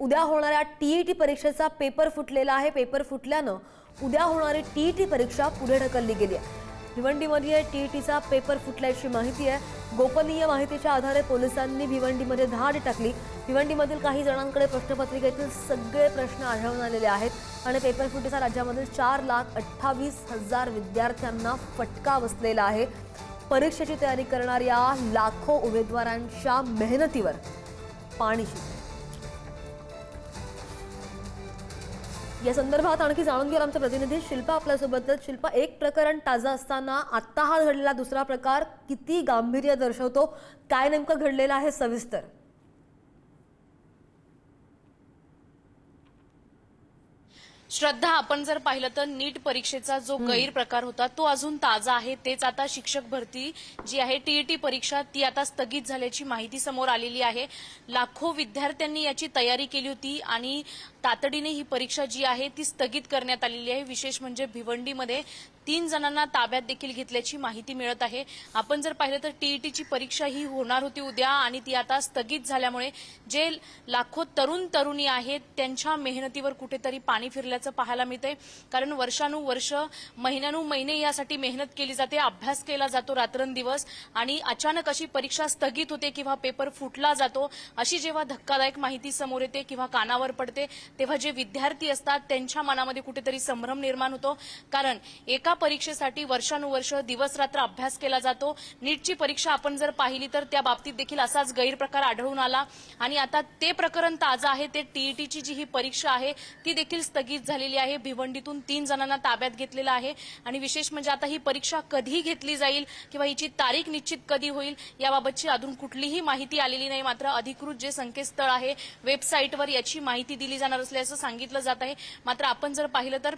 उद्या होणाऱ्या टीईटी परीक्षेचा पेपर फुटलेला आहे। पेपर फुटल्यानं उद्या होणारी टीईटी परीक्षा पुढे ढकलली गेली आहे। भिवंडीमध्ये टीईटीचा पेपर फुटल्याची माहिती आहे। गोपनीय माहितीच्या आधारे पोलिसांनी भिवंडीमध्ये धाड टाकली। भिवंडीमधील काही जणांकडे प्रश्नपत्रिकेतील सगळे प्रश्न आढळून आलेले आहेत आणि पेपर फुटीचा राज्यामधील 4,28,000 विद्यार्थ्यांना फटका बसलेला आहे। परीक्षेची तयारी करणाऱ्या लाखो उमेदवारांच्या मेहनतीवर पाणी शिंपडले। या संदर्भात आणखी जाणून घेऊया आमचे प्रतिनिधी शिल्पा आपल्यासोबत। शिल्पा, एक प्रकरण ताजा असताना आता हा घडलेला दुसरा प्रकार किती गांभीर्य दर्शवतो, काय नेमकं घडलेलं आहे सविस्तर? श्रद्धा, आपण जर पाहिलं तर नीट परीक्षेचा जो गैरप्रकार होता तो अजून ताजा आहे। तेच आता शिक्षक भरती जी आहे टीईटी परीक्षा ती आता स्थगित झाल्याची माहिती समोर आलेली आहे। लाखो विद्यार्थ्यांनी याची तयारी केली होती आणि तातडीने ही परीक्षा जी आहे ती स्थगित करण्यात आलेली आहे। विशेष म्हणजे भिवंडीमध्ये 3 जणांना ताब्यात देखील घेतल्याची माहिती मिळत आहे। आपण जर पाहिलं तर टीईटीची परीक्षा ही होणार होती उद्या आणि ती आता स्थगित झाल्यामुळे जे लाखो तरुण तरुणी आहेत त्यांच्या मेहनतीवर कुठेतरी पाणी फिरल्याचं पाहायला मिळतंय। कारण वर्षानुवर्ष महिन्यानुमहिने यासाठी मेहनत केली जाते, अभ्यास केला जातो रात्रंदिवस आणि अचानक अशी परीक्षा स्थगित होते किंवा पेपर फुटला जातो, अशी जेव्हा धक्कादायक माहिती समोर येते किंवा कानावर पडते तेव्हा जे विद्यार्थी असतात त्यांच्या मनामध्ये कुठेतरी संभ्रम निर्माण होतो। कारण एका परीक्षेसाठी वर्षानुवर्ष दिवस रात्र अभ्यास केला जातो। नीटची परीक्षा आपण जर पाहिली तर त्या बाबतीत देखील असाच गैरप्रकार आढळून आला आणि आता ते प्रकरण ताजा आहे। ते टीईटीची जी ही परीक्षा आहे ती देखील स्थगित झालेली आहे। भिवंडीतून 3 जणांना ताब्यात घेतलेलं आहे आणि विशेष म्हणजे आता ही परीक्षा कधी घेतली जाईल किंवा हिची तारीख निश्चित कधी होईल याबाबतची अजून कुठलीही माहिती आलेली नाही। मात्र अधिकृत जे संकेतस्थळ आहे वेबसाईटवर याची माहिती दिली जाणार असल्याचं सांगितलं जात आहे। मात्र आपण जर पाहिलं तर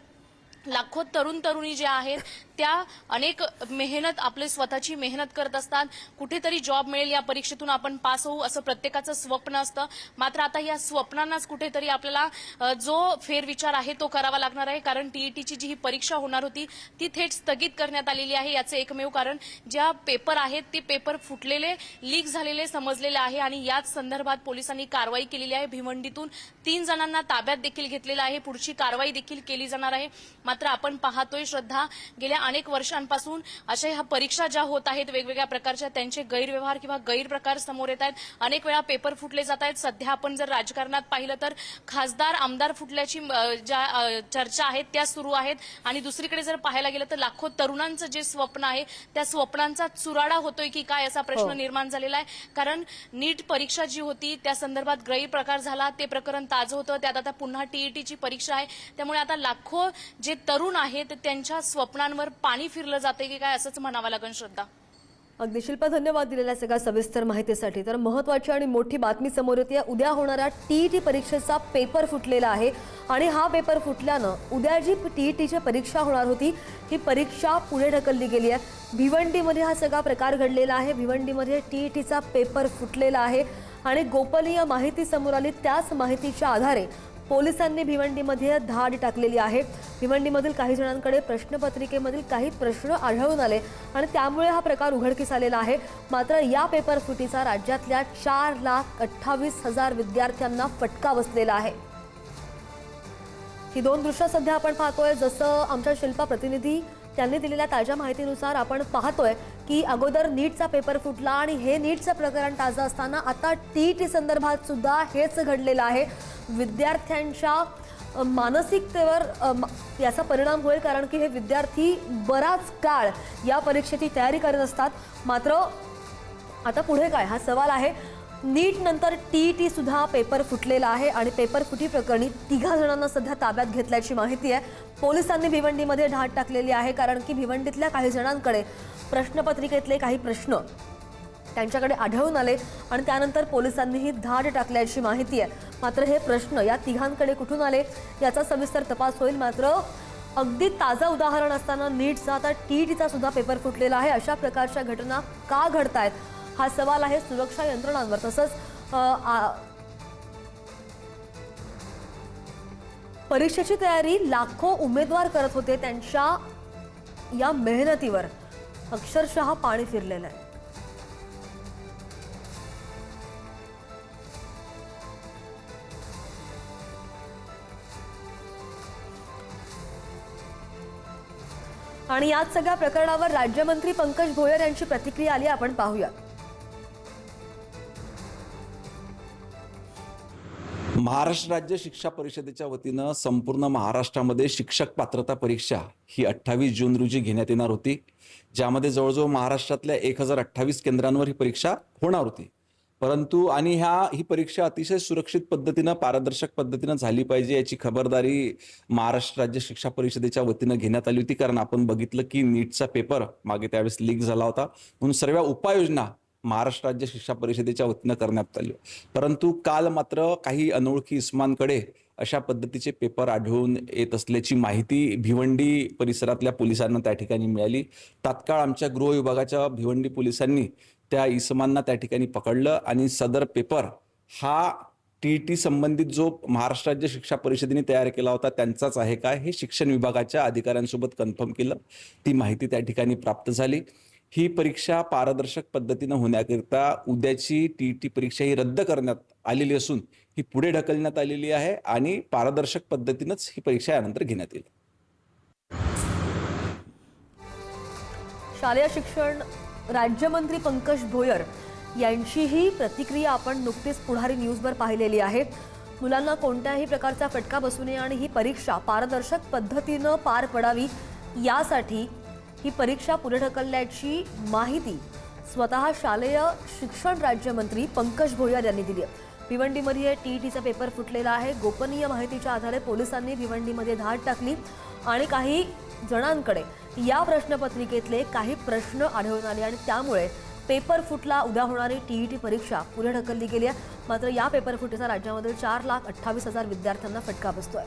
लाखो तरुण तरुणी जे आहेत त्या अनेक मेहनत आपली स्वतःची मेहनत करत असतात। कुठेतरी जॉब मिळेल, या परीक्षेतून आपण पास होऊ असं प्रत्येकाचं स्वप्न असतं। मात्र आता या स्वप्नांनाच कुठेतरी आपल्याला जो फेरविचार आहे तो करावा लागणार आहे। कारण टीईटीची जी ही परीक्षा होणार होती ती थेट स्थगित करण्यात आलेली आहे। याचे एकमेव कारण ज्या पेपर आहेत ते पेपर फुटलेले, लीक झालेले समजलेले आहे आणि याच संदर्भात पोलिसांनी कारवाई केलेली आहे। भिवंडीतून 3 जणांना ताब्यात देखील घेतलेलं आहे। पुढची कारवाई देखील केली जाणार आहे। मात्र आपण पाहतोय श्रद्धा, गेल्या अनेक वर्षांपासून अशा ह्या परीक्षा ज्या होत आहेत वेगवेगळ्या प्रकारच्या त्यांचे गैरव्यवहार किंवा गैरप्रकार समोर येत आहेत। अनेक वेळा पेपर फुटले जात आहेत। सध्या आपण जर राजकारणात पाहिलं तर खासदार आमदार फुटल्याची ज्या चर्चा आहेत त्या सुरू आहेत आणि दुसरीकडे जर पाहायला गेलं तर लाखो तरुणांचं जे स्वप्न आहे त्या स्वप्नांचा चुराडा होतोय की काय असा प्रश्न निर्माण झालेला आहे। कारण नीट परीक्षा जी होती त्या संदर्भात गैरप्रकार झाला, ते प्रकरण ताजं होतं। त्यात आता पुन्हा टीईटीची परीक्षा आहे, त्यामुळे आता लाखो जे तरुण आहेत त्यांच्या स्वप्नांवर पाणी फिरलं जाते की काय असंच म्हणावं लागेल श्रद्धा। अगदी शिल्पा, धन्यवाद दिलेल्या सगळ्या सविस्तर माहितीसाठी। तर महत्त्वाची आणि मोठी बातमी समोर येते, उद्या होणाऱ्या टीईटी परीक्षेचा पेपर फुटलेला आहे आणि हा पेपर फुटल्यानं उद्या जी टीईटीची परीक्षा होणार होती ही परीक्षा पुढे ढकलली गेली आहे। भिवंडीमध्ये हा सगळा प्रकार घडलेला आहे। भिवंडीमध्ये टीईटीचा पेपर फुटलेला आहे आणि गोपनीय माहिती समोर आली, त्याच माहितीच्या आधारे पोलिसांनी भिवंडीमध्ये धाड टाकलेली आहे। भिवंडीमधील काही जणांकडे प्रश्नपत्रिकेमधील काही प्रश्न आढळून आले आणि त्यामुळे हा प्रकार उघडकीस आलेला आहे। मात्र या पेपर फुटीचा राज्यातल्या 4,28,000 विद्यार्थ्यांना फटका बसलेला आहे। ही 2 दृश्य सध्या आपण पाहतोय। जसं आमच्या शिल्पा प्रतिनिधी त्यांनी दिलेल्या ताज्या माहितीनुसार आपण पाहतोय की अगोदर नीटचा पेपर फुटला आणि हे नीटचं प्रकरण ताजं असताना आता टीईटी संदर्भात सुद्धा हेच घडलेलं आहे। विद्यार्थ्यांच्या मानसिकतेवर याचा परिणाम होईल, कारण की हे विद्यार्थी बराच काळ या परीक्षेची तयारी करत असतात। मात्र आता पुढे काय हा सवाल आहे। नीट नंतर टीईटी सुद्धा पेपर फुटलेला आहे आणि पेपर फुटी प्रकरणी 3 जणांना सध्या ताब्यात घेतल्याची माहिती आहे। पोलिसांनी भिवंडीमध्ये धाड टाकलेली आहे, कारण की भिवंडीतल्या काही जणांकडे प्रश्नपत्रिकेतले काही प्रश्न त्यांच्याकडे आढळून आले आणि त्यानंतर पोलिसांनी ही धाड टाकल्याची माहिती आहे। मात्र हे प्रश्न या 3 कुठून आले याचा सविस्तर तपास होईल। मात्र अगदी ताजा उदाहरण असताना नीटचा आता टीईटीचा सुद्धा पेपर फुटलेला आहे। अशा प्रकारच्या घटना का घडतायत हा सवाल आहे सुरक्षा यंत्रणांवर। तसंच परीक्षेची तयारी लाखो उमेदवार करत होते, त्यांच्या या मेहनतीवर अक्षरशः पाणी फिरलेलं आहे। आणि याच सगळ्या प्रकरणावर राज्यमंत्री पंकज भोयर यांची प्रतिक्रिया आली, आपण पाहूया. महाराष्ट्र राज्य शिक्षा परिषदेच्या वतीनं संपूर्ण महाराष्ट्रामध्ये शिक्षक पात्रता परीक्षा ही 28 जून रोजी घेण्यात येणार होती, ज्यामध्ये जवळजवळ महाराष्ट्रातल्या 1028 केंद्रांवर ही परीक्षा होणार होती. परंतु आणि ही परीक्षा अतिशय सुरक्षित पद्धतीनं, पारदर्शक पद्धतीनं झाली पाहिजे याची खबरदारी महाराष्ट्र राज्य शिक्षा परिषदेच्या वतीनं घेण्यात आली होती. कारण आपण बघितलं की नीटचा पेपर मागे त्यावेळेस लीक झाला होता, म्हणून सर्व उपाययोजना महाराष्ट्र राज्य शिक्षा परिषदेच्या वतीनं करण्यात आली. परंतु काल मात्र काही अनोळखी इस्मांकडे अशा पद्धतीचे पेपर आढळून येत असल्याची माहिती भिवंडी परिसरातल्या पोलिसांना त्या ठिकाणी मिळाली. तात्काळ आमच्या गृह विभागाच्या भिवंडी पोलिसांनी त्या इसमांना त्या ठिकाणी पकडलं आणि सदर पेपर हा TET संबंधित जो महाराष्ट्र राज्य शिक्षा परिषदेने तयार केला होता त्यांचाच आहे का हे शिक्षण विभागाच्या अधिकाऱ्यांसोबत कन्फर्म केलं. ती माहिती त्या ठिकाणी प्राप्त झाली. ही परीक्षा पारदर्शक पद्धतीनं होण्याकरिता उद्याची TET परीक्षा ही रद्द करण्यात आलेली असून ही पुढे ढकलण्यात आलेली आहे आणि पारदर्शक पद्धतीनंच ही परीक्षा यानंतर घेण्यात येईल. शालेय शिक्षण राज्यमंत्री पंकज भोयर यांची ही प्रतिक्रिया आपण नुकतीच पुढारी न्यूजवर पाहिलेली आहे. मुलांना कोणत्याही प्रकारचा फटका बसू नये आणि ही परीक्षा पारदर्शक पद्धतीनं पार पडावी यासाठी ही परीक्षा पुढे ढकलल्याची माहिती स्वतः शालेय शिक्षण राज्यमंत्री पंकज भोयर यांनी दिली आहे. भिवंडीमध्ये TETचा पेपर फुटलेला आहे. गोपनीय माहितीच्या आधारे पोलिसांनी भिवंडीमध्ये धाड टाकली आणि काही जणांकडे या प्रश्नपत्रिकेतले काही प्रश्न आढळून आले आणि त्यामुळे पेपर फुटला. उद्या होणारी TET परीक्षा पुढे ढकलली गेली आहे. मात्र या पेपर फुटीचा राज्यामधील 4,28,000 विद्यार्थ्यांना फटका बसतोय.